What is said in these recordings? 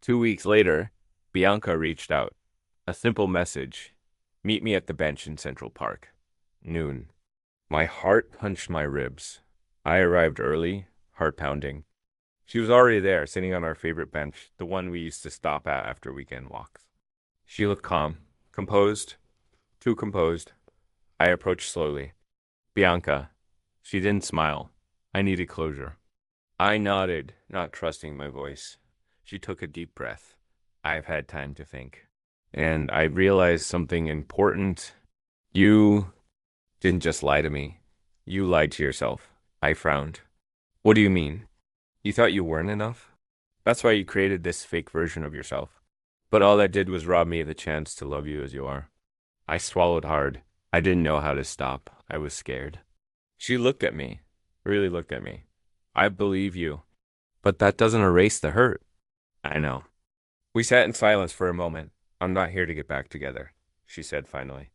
2 weeks later, Bianca reached out. A simple message. Meet me at the bench in Central Park. Noon. My heart punched my ribs. I arrived early, heart pounding. She was already there, sitting on our favorite bench, the one we used to stop at after weekend walks. She looked calm, composed, too composed. I approached slowly. Bianca. She didn't smile. I needed closure. I nodded, not trusting my voice. She took a deep breath. I've had time to think. And I realized something important. You didn't just lie to me. You lied to yourself. I frowned. What do you mean? You thought you weren't enough? That's why you created this fake version of yourself. But all that did was rob me of the chance to love you as you are. I swallowed hard. I didn't know how to stop. I was scared. She looked at me, really looked at me. I believe you. But that doesn't erase the hurt. I know. We sat in silence for a moment. I'm not here to get back together, she said finally.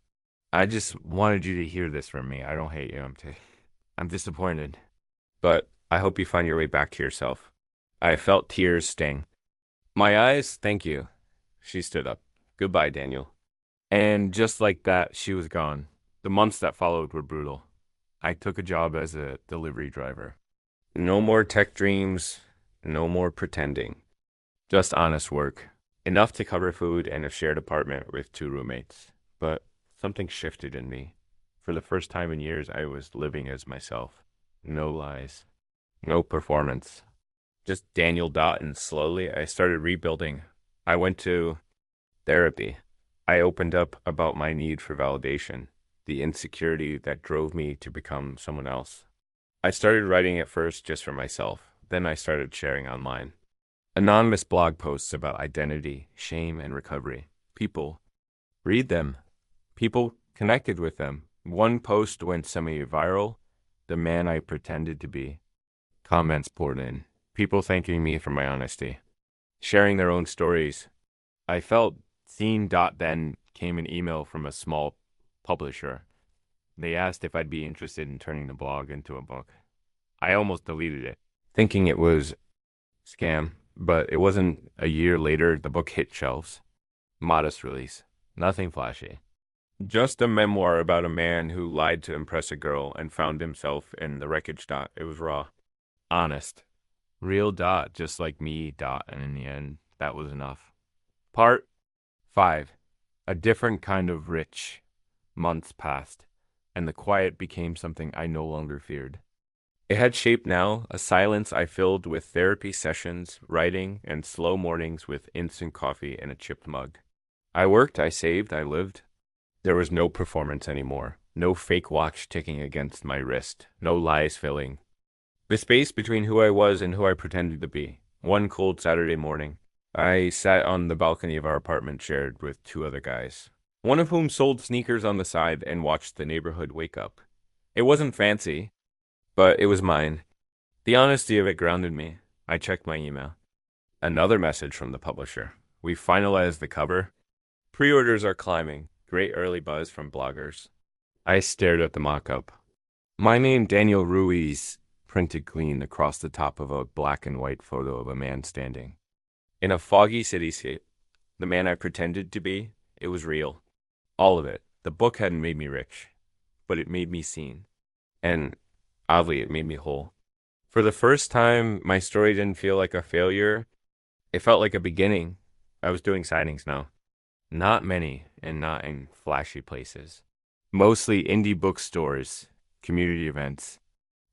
I just wanted you to hear this from me. I don't hate you. I'm disappointed. But I hope you find your way back to yourself. I felt tears sting. My eyes, thank you. She stood up. Goodbye, Daniel. And just like that, she was gone. The months that followed were brutal. I took a job as a delivery driver. No more tech dreams, no more pretending. Just honest work. Enough to cover food and a shared apartment with 2 roommates. But something shifted in me. For the first time in years, I was living as myself. No lies. No performance. Just Daniel Dot, and slowly I started rebuilding. I went to therapy. I opened up about my need for validation, the insecurity that drove me to become someone else. I started writing at first just for myself. Then I started sharing online. Anonymous blog posts about identity, shame, and recovery. People read them. People connected with them. One post went semi-viral. The man I pretended to be. Comments poured in. People thanking me for my honesty. Sharing their own stories. I felt seen. Then came an email from a small publisher. They asked if I'd be interested in turning the blog into a book. I almost deleted it, thinking it was scam, but it wasn't. A year later, the book hit shelves. Modest release. Nothing flashy. Just a memoir about a man who lied to impress a girl and found himself in the wreckage. It was raw. Honest. Real. Just like me. And in the end, that was enough. Part 5. A different kind of rich. Months passed, and the quiet became something I no longer feared. It had shape now, a silence I filled with therapy sessions, writing, and slow mornings with instant coffee and a chipped mug. I worked, I saved, I lived. There was no performance anymore, no fake watch ticking against my wrist, no lies filling the space between who I was and who I pretended to be. One cold Saturday morning, I sat on the balcony of our apartment shared with 2 other guys, one of whom sold sneakers on the side, and watched the neighborhood wake up. It wasn't fancy, but it was mine. The honesty of it grounded me. I checked my email. Another message from the publisher. We finalized the cover. Pre-orders are climbing. Great early buzz from bloggers. I stared at the mock-up. My name, Daniel Ruiz, printed clean across the top of a black and white photo of a man standing. In a foggy cityscape, the man I pretended to be, it was real. All of it. The book hadn't made me rich, but it made me seen. And oddly, it made me whole. For the first time, my story didn't feel like a failure. It felt like a beginning. I was doing signings now. Not many, and not in flashy places. Mostly indie bookstores, community events.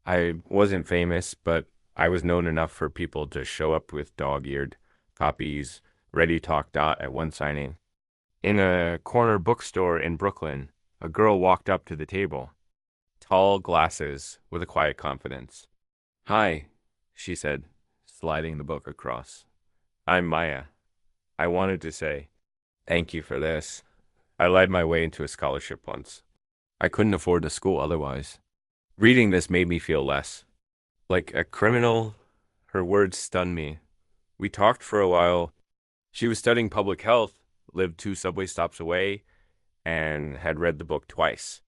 I wasn't famous, but I was known enough for people to show up with dog-eared copies, ready talk. At one signing. In a corner bookstore in Brooklyn, a girl walked up to the table. Tall glasses with a quiet confidence. Hi, she said, sliding the book across. I'm Maya. I wanted to say, thank you for this. I lied my way into a scholarship once. I couldn't afford the school otherwise. Reading this made me feel less. Like a criminal. Her words stunned me. We talked for a while. She was studying public health, lived 2 subway stops away, and had read the book twice.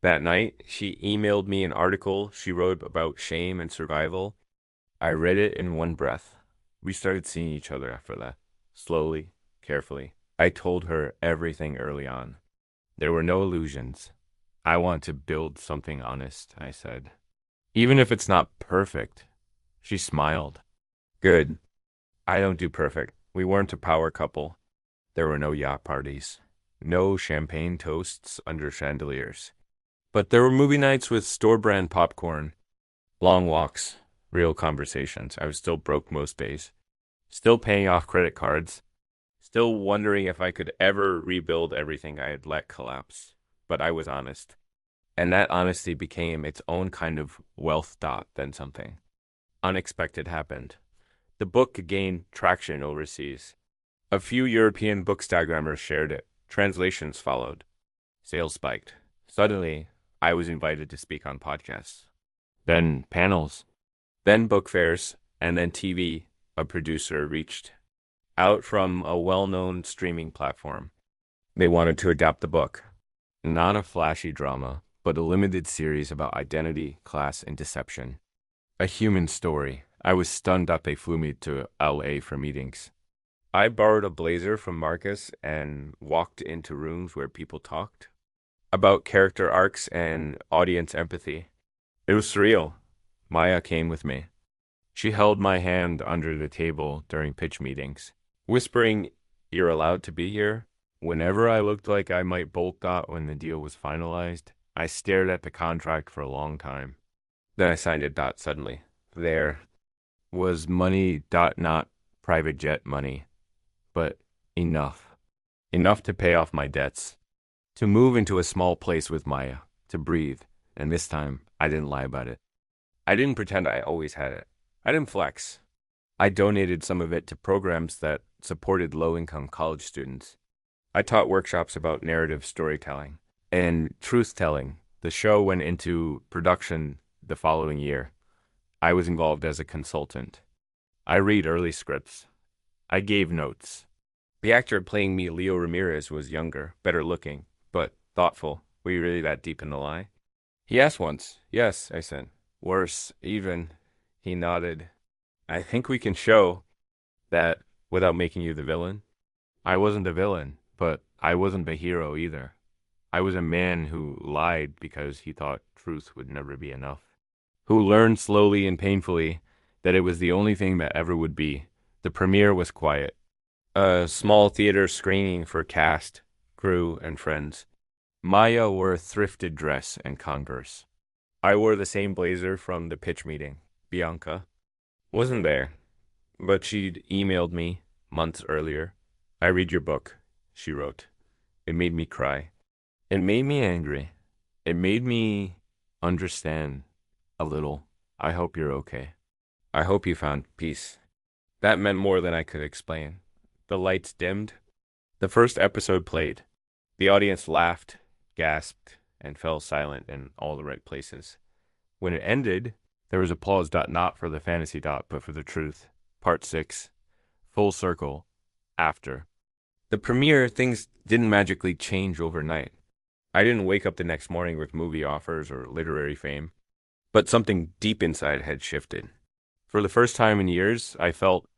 That night, she emailed me an article she wrote about shame and survival. I read it in one breath. We started seeing each other after that. slowly, carefully. I told her everything early on. There were no illusions. I want to build something honest, I said. Even if it's not perfect. She smiled. Good. I don't do perfect. We weren't a power couple. There were no yacht parties. No champagne toasts under chandeliers. But there were movie nights with store-brand popcorn, long walks, real conversations. I was still broke most days. Still paying off credit cards. Still wondering if I could ever rebuild everything I had let collapse. But I was honest. And that honesty became its own kind of wealth dot then something. Unexpected happened. The book gained traction overseas. A few European bookstagrammers shared it. Translations followed. Sales spiked. Suddenly, I was invited to speak on podcasts. Then panels. Then book fairs. And then TV. A producer reached out from a well-known streaming platform. They wanted to adapt the book. Not a flashy drama, but a limited series about identity, class, and deception. A human story. I was stunned that they flew me to LA for meetings. I borrowed a blazer from Marcus and walked into rooms where people talked about character arcs and audience empathy. It was surreal. Maya came with me. She held my hand under the table during pitch meetings, whispering, "You're allowed to be here." Whenever I looked like I might bolt out when the deal was finalized, I stared at the contract for a long time. Then I signed it suddenly. There was money, not private jet money, but enough. Enough to pay off my debts. To move into a small place with Maya, to breathe, and this time I didn't lie about it. I didn't pretend I always had it. I didn't flex. I donated some of it to programs that supported low-income college students. I taught workshops about narrative storytelling and truth-telling. The show went into production the following year. I was involved as a consultant. I read early scripts. I gave notes. The actor playing me, Leo Ramirez, was younger, better looking, but thoughtful. Were you really that deep in the lie? He asked once. Yes, I said. Worse, even. He nodded. I think we can show that without making you the villain. I wasn't the villain, but I wasn't the hero either. I was a man who lied because he thought truth would never be enough. Who learned slowly and painfully that it was the only thing that ever would be. The premiere was quiet. A small theater screening for cast, crew, and friends. Maya wore a thrifted dress and Converse. I wore the same blazer from the pitch meeting. Bianca wasn't there, but she'd emailed me months earlier. I read your book, she wrote. It made me cry. It made me angry. It made me understand a little. I hope you're okay. I hope you found peace. That meant more than I could explain. The lights dimmed. The first episode played. The audience laughed, gasped, and fell silent in all the right places. When it ended, there was applause, not for the fantasy, but for the truth. Part 6. Full circle. After. The premiere, things didn't magically change overnight. I didn't wake up the next morning with movie offers or literary fame. But something deep inside had shifted. For the first time in years, I felt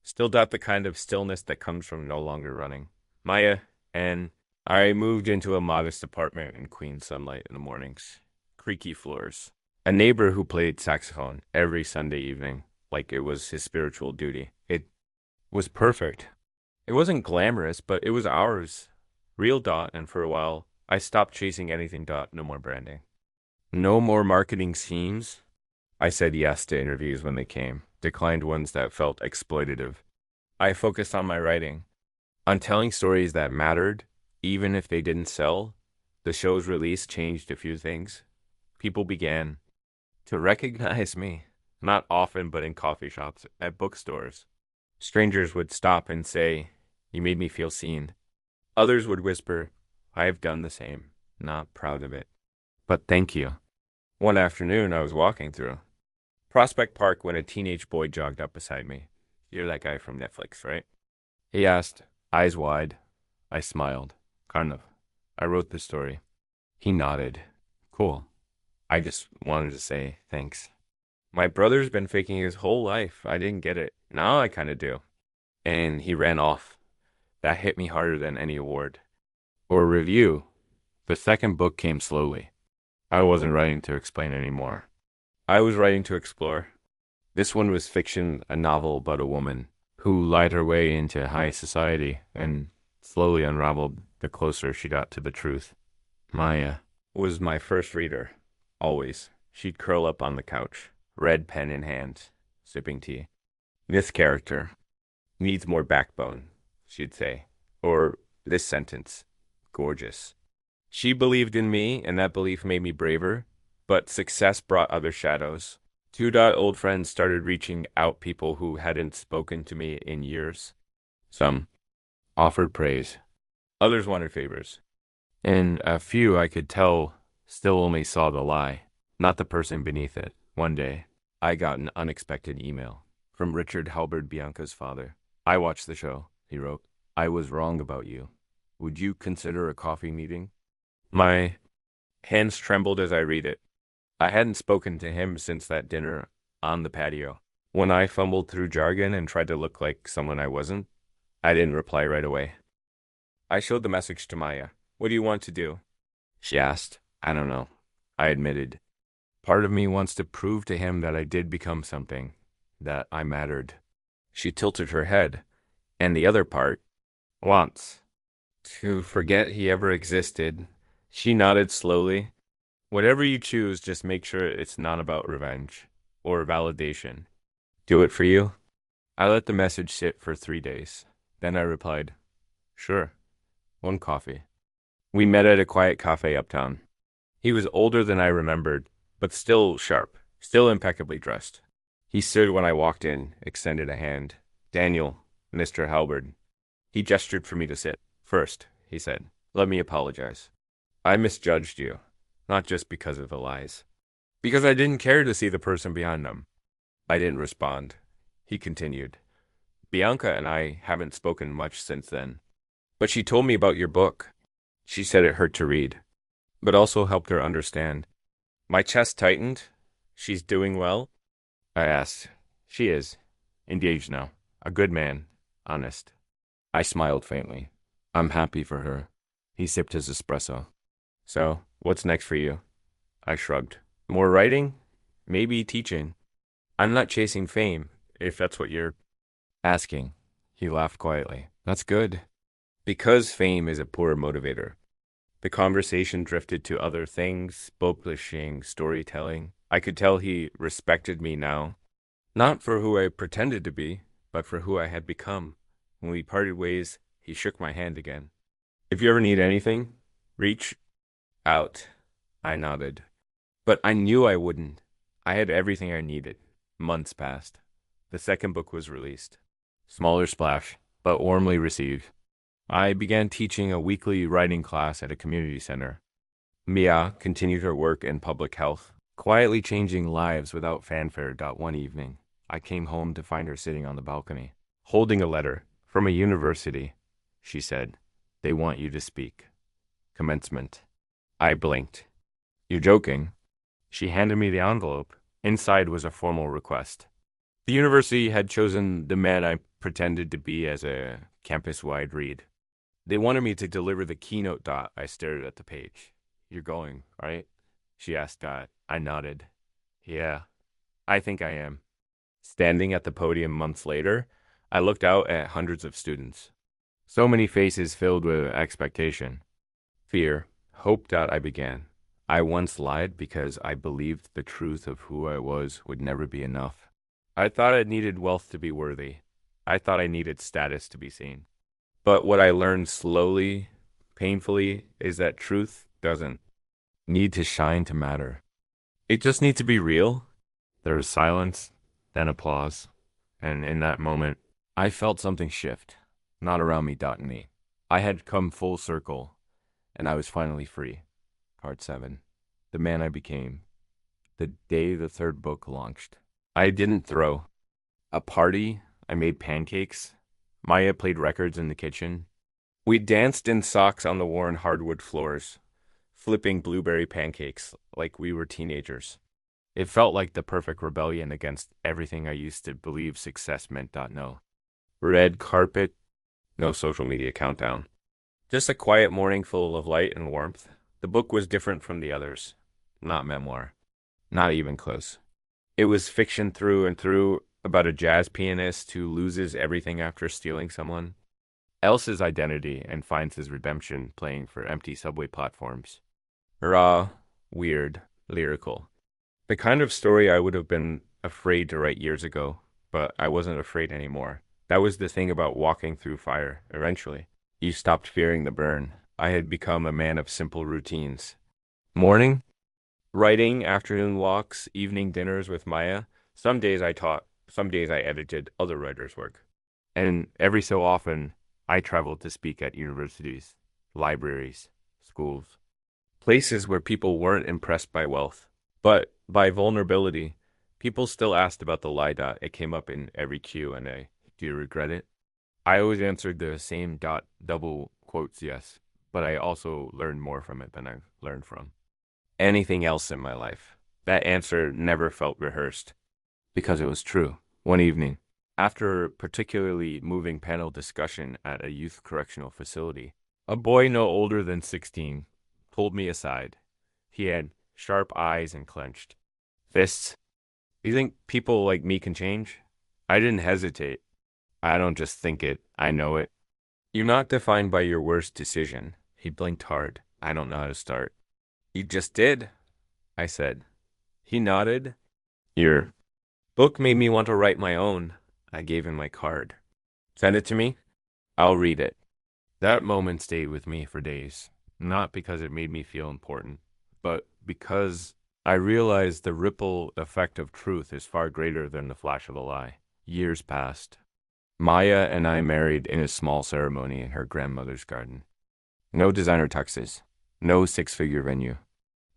still the kind of stillness that comes from no longer running. Maya and I moved into a modest apartment in Queens sunlight in the mornings. Creaky floors. A neighbor who played saxophone every Sunday evening, like it was his spiritual duty. It was perfect. It wasn't glamorous, but it was ours. Real and for a while, I stopped chasing anything no more branding. No more marketing schemes. I said yes to interviews when they came, declined ones that felt exploitative. I focused on my writing, on telling stories that mattered, even if they didn't sell. The show's release changed a few things. People began to recognize me, not often, but in coffee shops, at bookstores. Strangers would stop and say, "You made me feel seen." Others would whisper, "I've done the same, not proud of it, but thank you." One afternoon, I was walking through Prospect Park when a teenage boy jogged up beside me. "You're that guy from Netflix, right?" He asked, eyes wide. I smiled. "Kind of. I wrote this story." He nodded. "Cool. I just wanted to say thanks. My brother's been faking his whole life. I didn't get it. Now I kind of do." and he ran off. That hit me harder than any award or review. The second book came slowly. I wasn't writing to explain anymore. I was writing to explore. This one was fiction, a novel about a woman who lied her way into high society and slowly unraveled the closer she got to the truth. Maya was my first reader, always. She'd curl up on the couch, red pen in hand, sipping tea. This character needs more backbone, she'd say. Or this sentence, gorgeous. She believed in me, and that belief made me braver, but success brought other shadows. Old friends started reaching out people who hadn't spoken to me in years. Some offered praise, others wanted favors. And a few I could tell still only saw the lie, not the person beneath it. One day, I got an unexpected email from Richard Halberd, Bianca's father. I watched the show, he wrote. I was wrong about you. Would you consider a coffee meeting? My hands trembled as I read it. I hadn't spoken to him since that dinner on the patio. When I fumbled through jargon and tried to look like someone I wasn't, I didn't reply right away. I showed the message to Maya. What do you want to do? She asked. I don't know. I admitted. Part of me wants to prove to him that I did become something, that I mattered. She tilted her head, and the other part wants to forget he ever existed. She nodded slowly. Whatever you choose, just make sure it's not about revenge or validation. Do it for you? I let the message sit for 3 days. Then I replied, sure, 1 coffee. We met at a quiet cafe uptown. He was older than I remembered, but still sharp, still impeccably dressed. He stood when I walked in, extended a hand. Daniel, Mr. Halberd. He gestured for me to sit. First, he said, let me apologize. I misjudged you, not just because of the lies. Because I didn't care to see the person behind them. I didn't respond. He continued. Bianca and I haven't spoken much since then. But she told me about your book. She said it hurt to read, but also helped her understand. My chest tightened. She's doing well? I asked. She is. Engaged now. A good man. Honest. I smiled faintly. I'm happy for her. He sipped his espresso. So, what's next for you? I shrugged. More writing? Maybe teaching. I'm not chasing fame, if that's what you're asking. He laughed quietly. That's good. Because fame is a poor motivator. The conversation drifted to other things, publishing, storytelling. I could tell he respected me now. Not for who I pretended to be, but for who I had become. When we parted ways, he shook my hand again. If you ever need anything, reach out. I nodded. But I knew I wouldn't. I had everything I needed. Months passed. The second book was released. Smaller splash, but warmly received. I began teaching a weekly writing class at a community center. Mia continued her work in public health, quietly changing lives without fanfare. One evening, I came home to find her sitting on the balcony, holding a letter from a university. She said, they want you to speak. Commencement. I blinked. You're joking? She handed me the envelope. Inside was a formal request. The university had chosen the man I pretended to be as a campus-wide read. They wanted me to deliver the keynote. I stared at the page. You're going, right? She asked. I nodded. Yeah, I think I am. Standing at the podium months later, I looked out at hundreds of students. So many faces filled with expectation, fear, hope. I began. I once lied because I believed the truth of who I was would never be enough. I thought I needed wealth to be worthy. I thought I needed status to be seen. But what I learned slowly, painfully, is that truth doesn't need to shine to matter. It just needs to be real. There was silence, then applause. And in that moment, I felt something shift. Not around me. I had come full circle, and I was finally free. Part 7. The man I became. The day the third book launched. I didn't throw a party. I made pancakes. Maya played records in the kitchen. We danced in socks on the worn hardwood floors, flipping blueberry pancakes like we were teenagers. It felt like the perfect rebellion against everything I used to believe success meant. No. Red carpet, no social media countdown. Just a quiet morning full of light and warmth. The book was different from the others. Not memoir. Not even close. It was fiction through and through about a jazz pianist who loses everything after stealing someone else's identity and finds his redemption playing for empty subway platforms. Raw, weird, lyrical. The kind of story I would have been afraid to write years ago, but I wasn't afraid anymore. That was the thing about walking through fire, eventually. You stopped fearing the burn. I had become a man of simple routines. Morning, writing, afternoon walks, evening dinners with Maya. Some days I taught, some days I edited other writers' work. And every so often, I traveled to speak at universities, libraries, schools, places where people weren't impressed by wealth, but by vulnerability. People still asked about the lie dot. It came up in every Q&A. Do you regret it? I always answered the same dot, double quotes, yes, but I also learned more from it than I learned from anything else in my life. That answer never felt rehearsed because it was true. One evening, after a particularly moving panel discussion at a youth correctional facility, a boy no older than 16 pulled me aside. He had sharp eyes and clenched fists. You think people like me can change? I didn't hesitate. I don't just think it, I know it. You're not defined by your worst decision. He blinked hard. I don't know how to start. You just did, I said. He nodded. Your book made me want to write my own. I gave him my card. Send it to me. I'll read it. That moment stayed with me for days, not because it made me feel important, but because I realized the ripple effect of truth is far greater than the flash of a lie. Years passed. Maya and I married in a small ceremony in her grandmother's garden. No designer tuxes, no six-figure venue.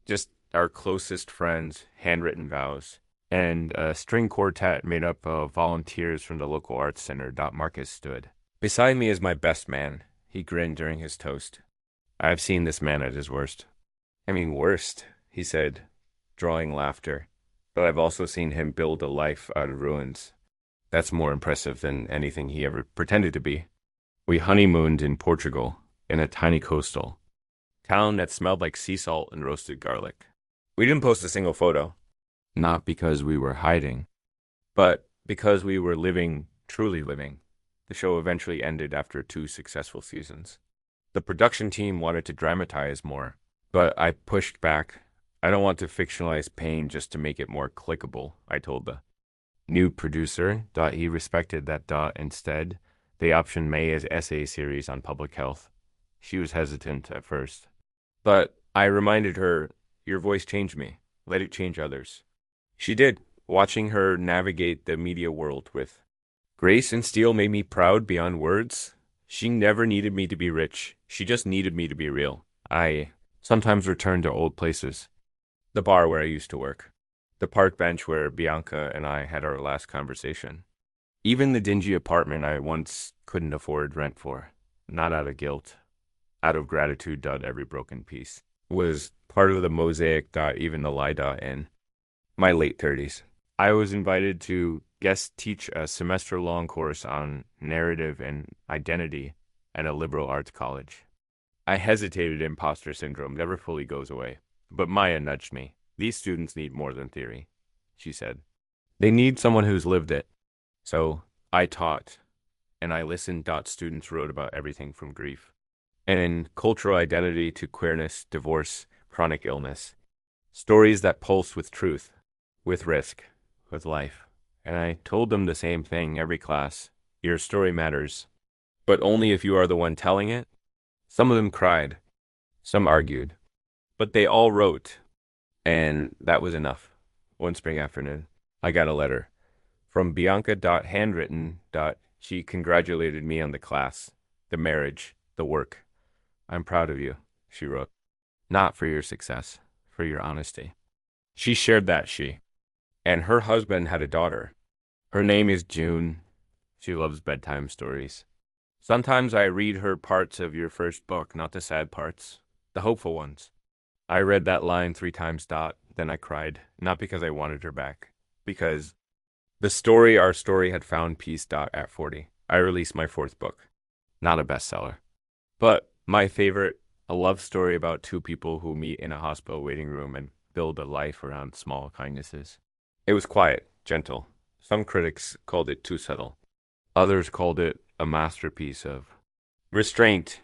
Just our closest friends, handwritten vows, and a string quartet made up of volunteers from the local arts center. Marcus stood. Beside me is my best man. He grinned during his toast. I've seen this man at his worst. I mean, worst, he said, drawing laughter. But I've also seen him build a life out of ruins. That's more impressive than anything he ever pretended to be. We honeymooned in Portugal, in a tiny coastal town that smelled like sea salt and roasted garlic. We didn't post a single photo. Not because we were hiding, but because we were living, truly living. The show eventually ended after 2 successful seasons. The production team wanted to dramatize more, but I pushed back. I don't want to fictionalize pain just to make it more clickable, I told the new producer. He respected that. Instead, they optioned May as essay series on public health. She was hesitant at first, but I reminded her, your voice changed me. Let it change others. She did, watching her navigate the media world with grace and steel made me proud beyond words. She never needed me to be rich. She just needed me to be real. I sometimes returned to old places. The bar where I used to work. The park bench where Bianca and I had our last conversation. Even the dingy apartment I once couldn't afford rent for. Not out of guilt. Out of gratitude. Every broken piece was part of the mosaic. Even the lie. In my late 30s. I was invited to guest teach a semester-long course on narrative and identity at a liberal arts college. I hesitated. Imposter syndrome never fully goes away. But Maya nudged me. These students need more than theory, she said. They need someone who's lived it. So I taught, and I listened. Students wrote about everything from grief and cultural identity to queerness, divorce, chronic illness. Stories that pulse with truth, with risk, with life. And I told them the same thing every class. Your story matters, but only if you are the one telling it. Some of them cried. Some argued. But they all wrote. And that was enough. One spring afternoon, I got a letter from Bianca. Handwritten. She congratulated me on the class, the marriage, the work. I'm proud of you, she wrote. Not for your success, for your honesty. She shared that and her husband had a daughter. Her name is June. She loves bedtime stories. Sometimes I read her parts of your first book, not the sad parts, the hopeful ones. I read that line 3 times. Then I cried, not because I wanted her back, because our story had found peace. At 40. I released my fourth book. Not a bestseller, but my favorite, a love story about two people who meet in a hospital waiting room and build a life around small kindnesses. It was quiet, gentle. Some critics called it too subtle. Others called it a masterpiece of restraint.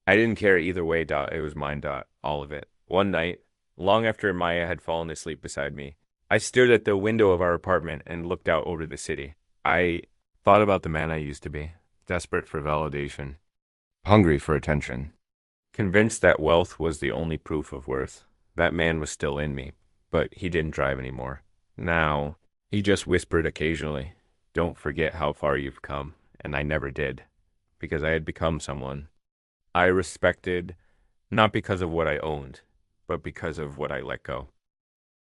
I didn't care either way. It was mine. All of it. One night, long after Maya had fallen asleep beside me, I stood at the window of our apartment and looked out over the city. I thought about the man I used to be, desperate for validation, hungry for attention, convinced that wealth was the only proof of worth. That man was still in me, but he didn't drive anymore. Now, he just whispered occasionally, "Don't forget how far you've come." And I never did, because I had become someone I respected, not because of what I owned, but because of what I let go.